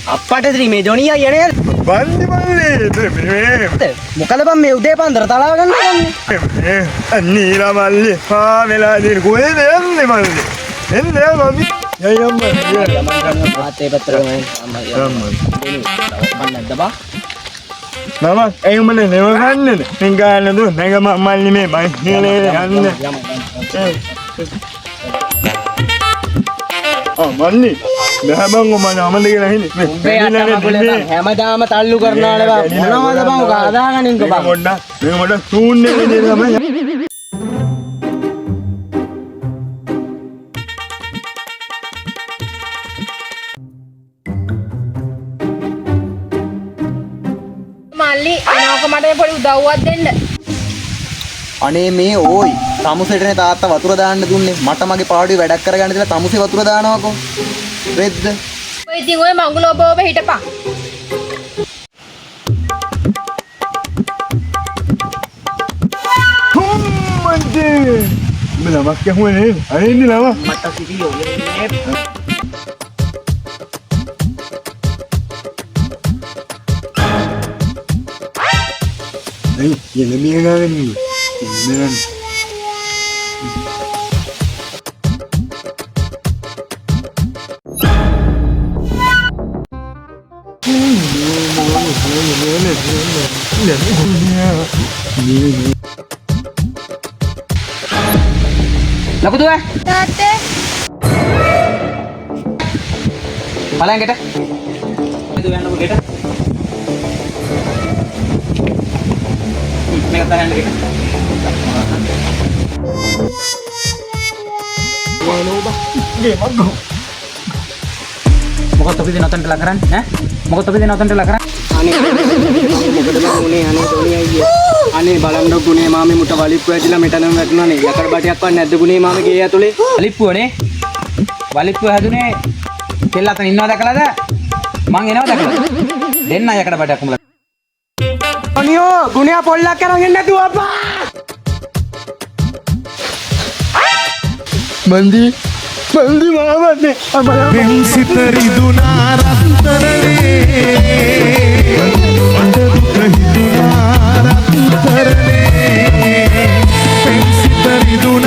අප්පට ශ්‍රී මේ ජොනිය යන්නේ බන්දි මල්ලි මොකද බං මේ උදේ පාන්දර තලාව ගන්නන්නේ නීලා මල්ලි වෙලා දින කොහෙද යන්නේ මල්ලි එන්නේ මම්මි යයම් මල්ලි මාතේ පත්‍රම අම්මා නැද්ද බා මම එයිමනේ නෙව ගන්නනේ මං ගන්න දු නැග මල්ලි මේ බයි නීලේ යන්නේ මල්ලි බෑබං මම අමල කියලා හිනේ හැමදාම තල්ලු කරනවානේ බං මොනවද බං ඔක හදාගනින්ක බං මේ මොඩ සූන්නේ විදිහට තමයි මල්ලි එනෝක මට පොඩි උදව්වක් දෙන්න. අනේ මේ ඕයි තමුසෙටනේ තාත්තා වතුර දාන්න දුන්නේ මට මගේ පාඩුවේ වැඩක් කරගන්න දීලා තමුසේ වතුර දානවාකෝ රෙද්ද ඔය ඉතින් ඔය මඟුල ඔබ ඔබ හිටපන්. හුම්මන්දේ මෙලා මක්ක හුනේ අයින්නේ ලාව මට සිටියෝ නේ යන මියගාගෙන ඉන්න ලකුතු ඈ තාත්තේ බලයන් ගෙට මෙද යන්නකො ගෙට මේක තරන්න ගෙට වනෝබ ගේ මග්ගෝ මොකද අපි දෙන අතන්ට ලා කරන්නේ ඈ මොකද අපි දෙන අතන්ට ලා කරන්නේ අනේ මොකද මම උනේ අනේ තෝනිය අයියේ අනේ බලන්න ගුණේ මාමේ මුට වලිප්පු ඇදිලා මෙතනම වැටුණානේ යකඩ බටියක්වත් නැද්ද ගුණේ මාමේ ගේ ඇතුලේ වලිප්පුවනේ වලිප්පුව හැදුනේ කෙල්ල අතන ඉන්නව දැකලාද මං එනවා දැකලා දෙන්න යකඩ බටියක් උඹලා අනියෝ ගුණයා පොල්ලක් කරන් එන්න නැතුව අප්පා මන්දි මාමනේ වෙන්සිතරිදුනා රත්තරනේ වඩ දුක හිතුනා රත්තරනේ වෙන්සිතරිදුනා